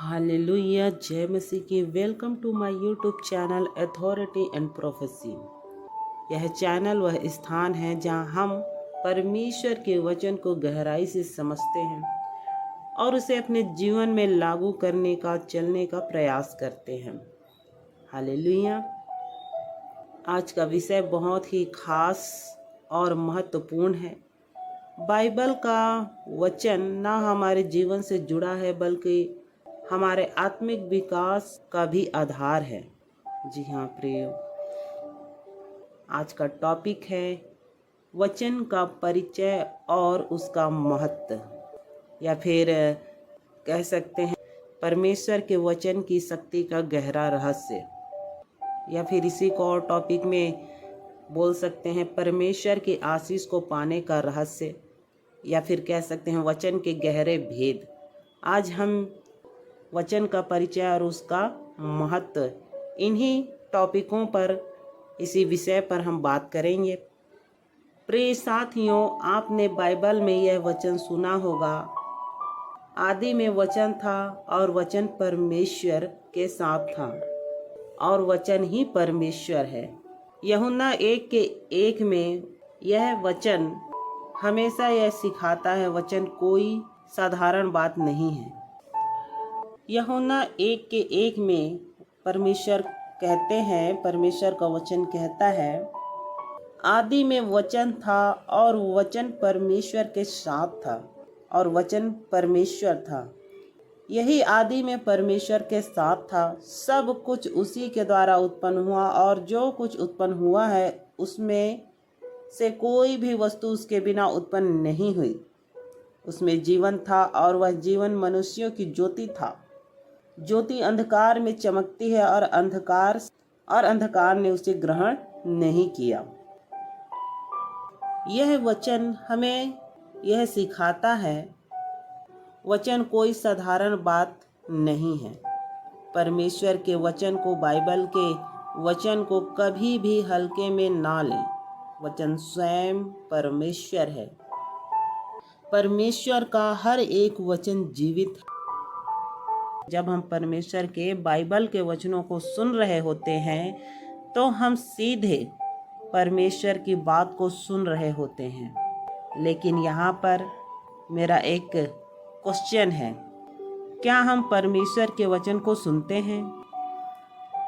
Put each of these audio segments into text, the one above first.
Hallelujah, जय मसीह की। Welcome to my YouTube channel authority and prophecy. यह चैनल वह स्थान है जहां हम परमेश्वर के वचन को गहराई से समझते हैं और उसे अपने जीवन में लागू करने का चलने का प्रयास करते हैं। हालेलुया। आज का विषय बहुत ही खास और महत्वपूर्ण है। बाइबल का वचन ना हमारे जीवन से जुड़ा है बल्कि हमारे आत्मिक विकास का भी आधार है। जी हाँ प्रियो, आज का टॉपिक है वचन का परिचय और उसका महत्व, या फिर कह सकते हैं परमेश्वर के वचन की शक्ति का गहरा रहस्य, या फिर इसी को और टॉपिक में बोल सकते हैं परमेश्वर की आशीष को पाने का रहस्य, या फिर कह सकते हैं वचन के गहरे भेद। आज हम वचन का परिचय और उसका महत्व, इन्हीं टॉपिकों पर, इसी विषय पर हम बात करेंगे। प्रिय साथियों, आपने बाइबल में यह वचन सुना होगा, आदि में वचन था और वचन परमेश्वर के साथ था और वचन ही परमेश्वर है। यूहन्ना 1:1 में यह वचन हमेशा यह सिखाता है, वचन कोई साधारण बात नहीं है। यूहन्ना 1:1 में परमेश्वर कहते हैं, परमेश्वर का वचन कहता है, आदि में वचन था और वचन परमेश्वर के साथ था और वचन परमेश्वर था। यही आदि में परमेश्वर के साथ था। सब कुछ उसी के द्वारा उत्पन्न हुआ और जो कुछ उत्पन्न हुआ है उसमें से कोई भी वस्तु उसके बिना उत्पन्न नहीं हुई। उसमें जीवन था और वह जीवन मनुष्यों की ज्योति था। ज्योति अंधकार में चमकती है और अंधकार ने उसे ग्रहण नहीं किया। यह वचन हमें यह सिखाता है, वचन कोई साधारण बात नहीं है। परमेश्वर के वचन को, बाइबल के वचन को कभी भी हल्के में ना लें। वचन स्वयं परमेश्वर है। परमेश्वर का हर एक वचन जीवित है। जब हम परमेश्वर के बाइबल के वचनों को सुन रहे होते हैं तो हम सीधे परमेश्वर की बात को सुन रहे होते हैं। लेकिन यहाँ पर मेरा एक क्वेश्चन है, क्या हम परमेश्वर के वचन को सुनते हैं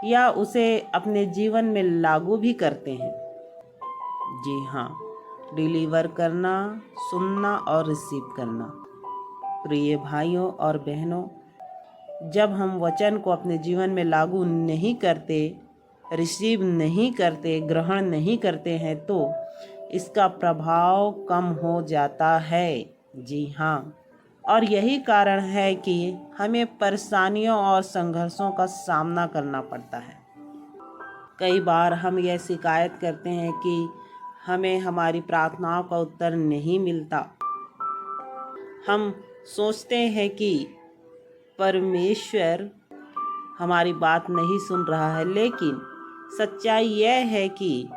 या उसे अपने जीवन में लागू भी करते हैं? जी हाँ, डिलीवर करना, सुनना और रिसीव करना। प्रिय भाइयों और बहनों, जब हम वचन को अपने जीवन में लागू नहीं करते, रिसीव नहीं करते, ग्रहण नहीं करते हैं तो इसका प्रभाव कम हो जाता है। जी हाँ, और यही कारण है कि हमें परेशानियों और संघर्षों का सामना करना पड़ता है। कई बार हम यह शिकायत करते हैं कि हमें हमारी प्रार्थनाओं का उत्तर नहीं मिलता। हम सोचते हैं कि परमेश्वर हमारी बात नहीं सुन रहा है, लेकिन सच्चाई यह है कि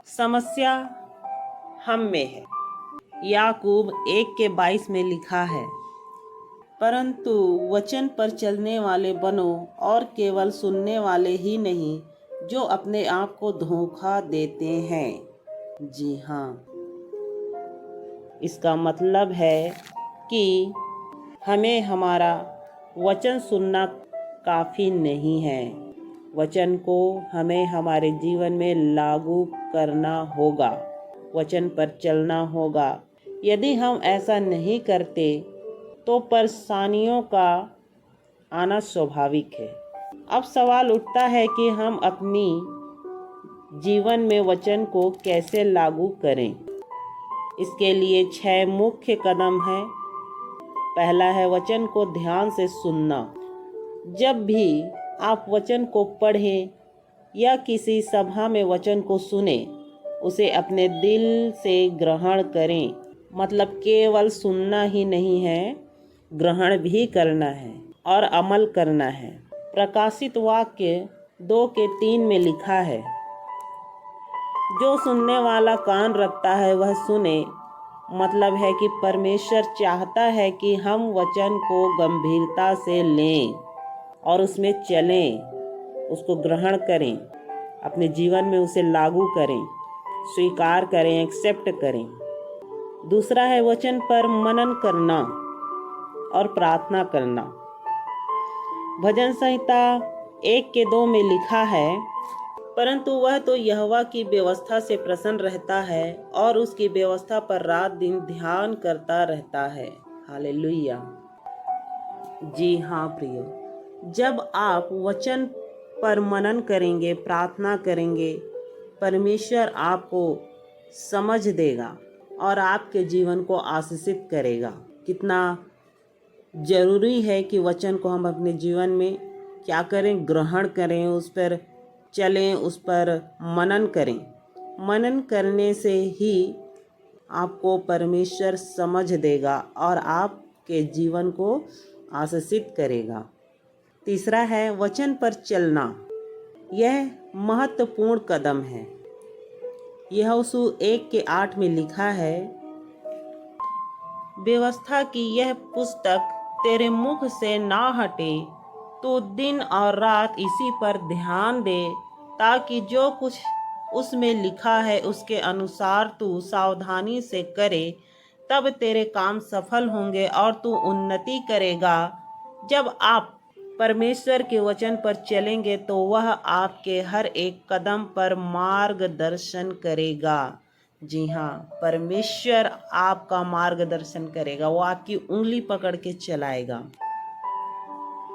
समस्या हम में है। याकूब 1:22 में लिखा है, परंतु वचन पर चलने वाले बनो और केवल सुनने वाले ही नहीं जो अपने आप को धोखा देते हैं। जी हाँ, इसका मतलब है कि हमें हमारा वचन सुनना काफ़ी नहीं है। वचन को हमें हमारे जीवन में लागू करना होगा, वचन पर चलना होगा। यदि हम ऐसा नहीं करते तो परेशानियों का आना स्वाभाविक है। अब सवाल उठता है कि हम अपनी जीवन में वचन को कैसे लागू करें। इसके लिए 6 मुख्य कदम हैं। पहला है वचन को ध्यान से सुनना। जब भी आप वचन को पढ़ें या किसी सभा में वचन को सुने, उसे अपने दिल से ग्रहण करें। मतलब केवल सुनना ही नहीं है, ग्रहण भी करना है और अमल करना है। प्रकाशित वाक्य 2:3 में लिखा है, जो सुनने वाला कान रखता है वह सुने मतलब है कि परमेश्वर चाहता है कि हम वचन को गंभीरता से लें और उसमें चलें, उसको ग्रहण करें, अपने जीवन में उसे लागू करें, स्वीकार करें, एक्सेप्ट करें। दूसरा है वचन पर मनन करना और प्रार्थना करना। भजन संहिता 1:2 में लिखा है, परंतु वह तो यहोवा की व्यवस्था से प्रसन्न रहता है और उसकी व्यवस्था पर रात दिन ध्यान करता रहता है। हालेलुया। जी हाँ प्रियो, जब आप वचन पर मनन करेंगे, प्रार्थना करेंगे, परमेश्वर आपको समझ देगा और आपके जीवन को आशीषित करेगा। कितना जरूरी है कि वचन को हम अपने जीवन में क्या करें, ग्रहण करें, उस पर चलें, उस पर मनन करें। मनन करने से ही आपको परमेश्वर समझ देगा और आपके जीवन को आशीषित करेगा। तीसरा है वचन पर चलना। यह महत्वपूर्ण कदम है। यहोशू 1:8 में लिखा है, व्यवस्था की यह पुस्तक तेरे मुख से ना हटे, तो दिन और रात इसी पर ध्यान दे, ताकि जो कुछ उसमें लिखा है उसके अनुसार तू सावधानी से करे, तब तेरे काम सफल होंगे और तू उन्नति करेगा। जब आप परमेश्वर के वचन पर चलेंगे तो वह आपके हर एक कदम पर मार्गदर्शन करेगा। जी हाँ, परमेश्वर आपका मार्गदर्शन करेगा, वो आपकी उंगली पकड़ के चलाएगा।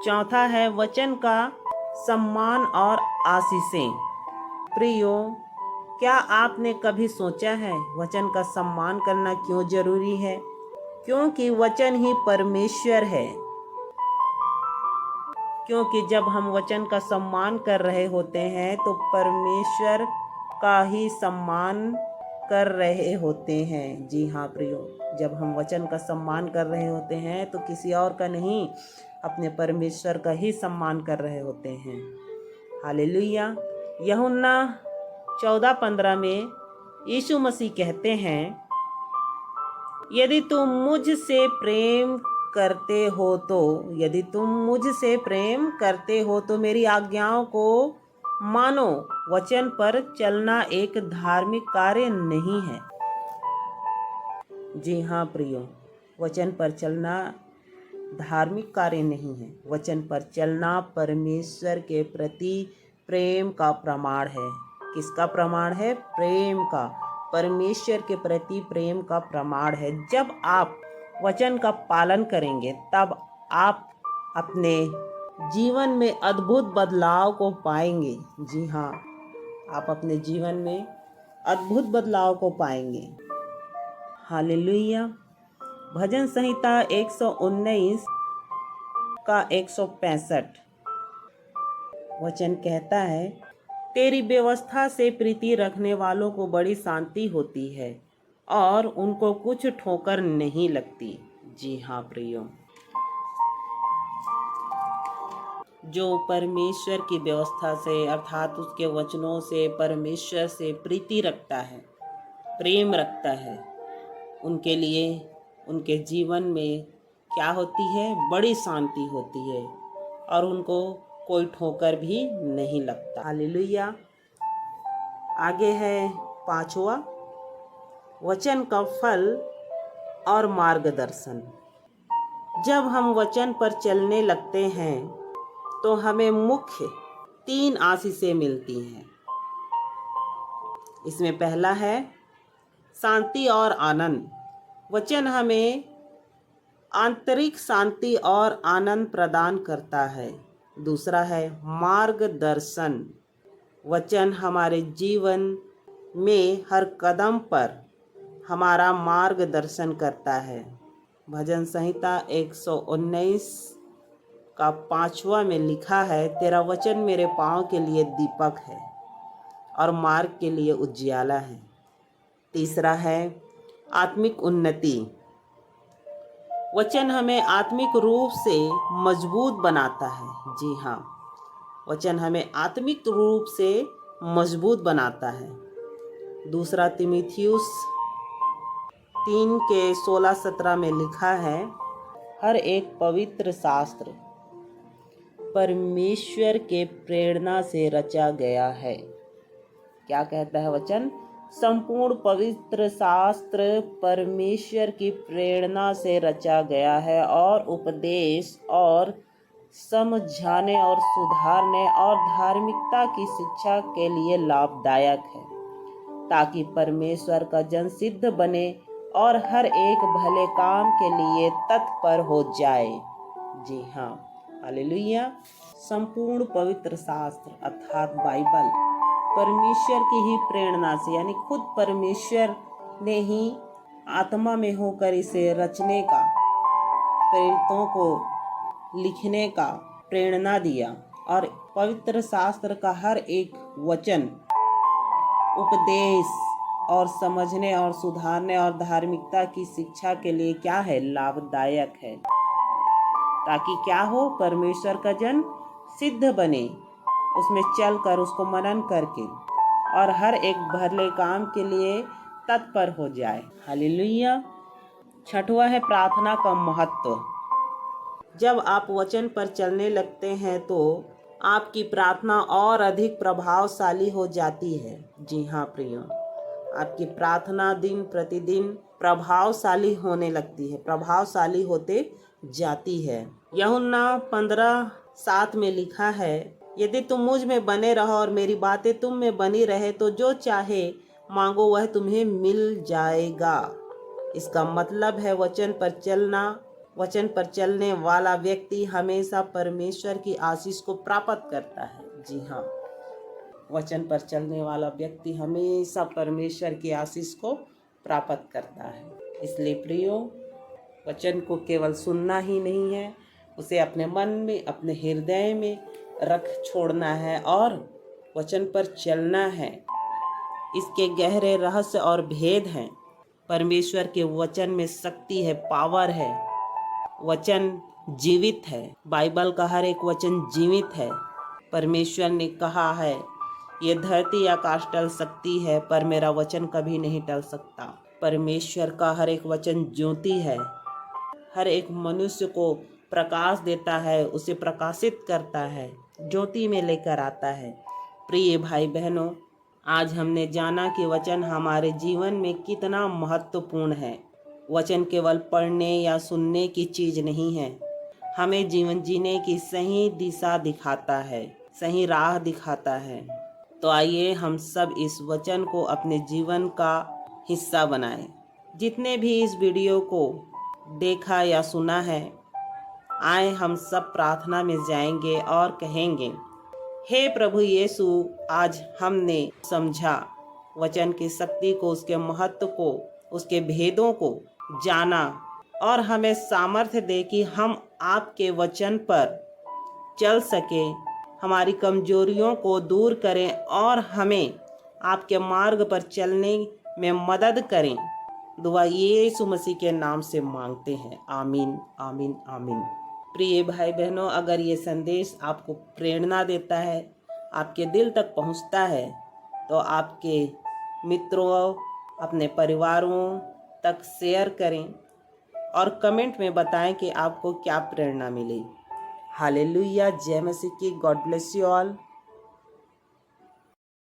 चौथा है वचन का सम्मान और आशीषें। प्रियो, क्या आपने कभी सोचा है वचन का सम्मान करना क्यों जरूरी है? क्योंकि वचन ही परमेश्वर है। क्योंकि जब हम वचन का सम्मान कर रहे होते हैं तो परमेश्वर का ही सम्मान कर रहे होते हैं। जी हाँ प्रियो, जब हम वचन का सम्मान कर रहे होते हैं तो किसी और का नहीं, अपने परमेश्वर का ही सम्मान कर रहे होते हैं। हालेलुया। यूहन्ना 14:15 में यीशु मसीह कहते हैं, यदि तुम मुझसे प्रेम करते हो तो मेरी आज्ञाओं को मानो। वचन पर चलना एक धार्मिक कार्य नहीं है। जी हाँ प्रियो, वचन पर चलना धार्मिक कार्य नहीं है। वचन पर चलना परमेश्वर के प्रति प्रेम का प्रमाण है। किसका प्रमाण है? प्रेम का। परमेश्वर के प्रति प्रेम का प्रमाण है। जब आप वचन का पालन करेंगे तब आप अपने जीवन में अद्भुत बदलाव को पाएंगे। जी हाँ, आप अपने जीवन में अद्भुत बदलाव को पाएंगे। हालेलुया। भजन संहिता 119 का 165 वचन कहता है, तेरी व्यवस्था से प्रीति रखने वालों को बड़ी शांति होती है और उनको कुछ ठोकर नहीं लगती। जी हाँ प्रियो, जो परमेश्वर की व्यवस्था से अर्थात उसके वचनों से परमेश्वर से प्रीति रखता है, प्रेम रखता है, उनके लिए उनके जीवन में क्या होती है? बड़ी शांति होती है और उनको कोई ठोकर भी नहीं लगता। हालेलुया। आगे है 5वां, वचन का फल और मार्गदर्शन। जब हम वचन पर चलने लगते हैं तो हमें मुख्य 3 आशीषें मिलती हैं। इसमें पहला है शांति और आनंद। वचन हमें आंतरिक शांति और आनंद प्रदान करता है। दूसरा है मार्गदर्शन। वचन हमारे जीवन में हर कदम पर हमारा मार्गदर्शन करता है। भजन संहिता 119 का 5वां में लिखा है, तेरा वचन मेरे पाँव के लिए दीपक है और मार्ग के लिए उजियाला है। तीसरा है आत्मिक उन्नति। वचन हमें आत्मिक रूप से मजबूत बनाता है। जी हाँ, वचन हमें आत्मिक रूप से मजबूत बनाता है। दूसरा तीमुथियुस 3:16-17 में लिखा है, हर एक पवित्र शास्त्र परमेश्वर के प्रेरणा से रचा गया है। क्या कहता है वचन? संपूर्ण पवित्र शास्त्र परमेश्वर की प्रेरणा से रचा गया है और उपदेश और समझाने और सुधारने और धार्मिकता की शिक्षा के लिए लाभदायक है, ताकि परमेश्वर का जन सिद्ध बने और हर एक भले काम के लिए तत्पर हो जाए। जी हाँ, हालेलुया। संपूर्ण पवित्र शास्त्र अर्थात बाइबल परमेश्वर की ही प्रेरणा से, यानी खुद परमेश्वर ने ही आत्मा में होकर इसे रचने का, प्रेरितों को लिखने का प्रेरणा दिया। और पवित्र शास्त्र का हर एक वचन उपदेश और समझने और सुधारने और धार्मिकता की शिक्षा के लिए क्या है? लाभदायक है, ताकि क्या हो? परमेश्वर का जन सिद्ध बने, उसमें चलकर उसको मनन करके और हर एक भले काम के लिए तत्पर हो जाए। हालेलुया। छठवां है प्रार्थना का महत्व। जब आप वचन पर चलने लगते हैं तो आपकी प्रार्थना और अधिक प्रभावशाली हो जाती है। जी हाँ प्रियो, आपकी प्रार्थना दिन प्रतिदिन प्रभावशाली होने लगती है, प्रभावशाली होते जाती है। यूहन्ना 15:7 में लिखा है, यदि तुम मुझ में बने रहो और मेरी बातें तुम में बनी रहे तो जो चाहे मांगो वह तुम्हें मिल जाएगा। इसका मतलब है वचन पर चलना। वचन पर चलने वाला व्यक्ति हमेशा परमेश्वर की आशीष को प्राप्त करता है। जी हाँ, वचन पर चलने वाला व्यक्ति हमेशा परमेश्वर की आशीष को प्राप्त करता है। इसलिए प्रियो, वचन को केवल सुनना ही नहीं है, उसे अपने मन में, अपने हृदय में रख छोड़ना है और वचन पर चलना है। इसके गहरे रहस्य और भेद हैं। परमेश्वर के वचन में शक्ति है, पावर है। वचन जीवित है। बाइबल का हर एक वचन जीवित है। परमेश्वर ने कहा है, ये धरती आकाश टल सकती है पर मेरा वचन कभी नहीं टल सकता। परमेश्वर का हर एक वचन ज्योति है, हर एक मनुष्य को प्रकाश देता है, उसे प्रकाशित करता है, ज्योति में लेकर आता है। प्रिय भाई बहनों, आज हमने जाना कि वचन हमारे जीवन में कितना महत्वपूर्ण है। वचन केवल पढ़ने या सुनने की चीज़ नहीं है, हमें जीवन जीने की सही दिशा दिखाता है, सही राह दिखाता है। तो आइए हम सब इस वचन को अपने जीवन का हिस्सा बनाएं। जितने भी इस वीडियो को देखा या सुना है, आए हम सब प्रार्थना में जाएंगे और कहेंगे, हे प्रभु यीशु, आज हमने समझा वचन की शक्ति को, उसके महत्व को, उसके भेदों को जाना और हमें सामर्थ्य दे कि हम आपके वचन पर चल सके, हमारी कमजोरियों को दूर करें और हमें आपके मार्ग पर चलने में मदद करें। दुआ यीशु मसीह के नाम से मांगते हैं। आमीन, आमीन, आमीन। प्रिय भाई बहनों, अगर ये संदेश आपको प्रेरणा देता है, आपके दिल तक पहुंचता है, तो आपके मित्रों, अपने परिवारों तक शेयर करें और कमेंट में बताएं कि आपको क्या प्रेरणा मिली। हालेलुया। जय मसीह की। God bless you all.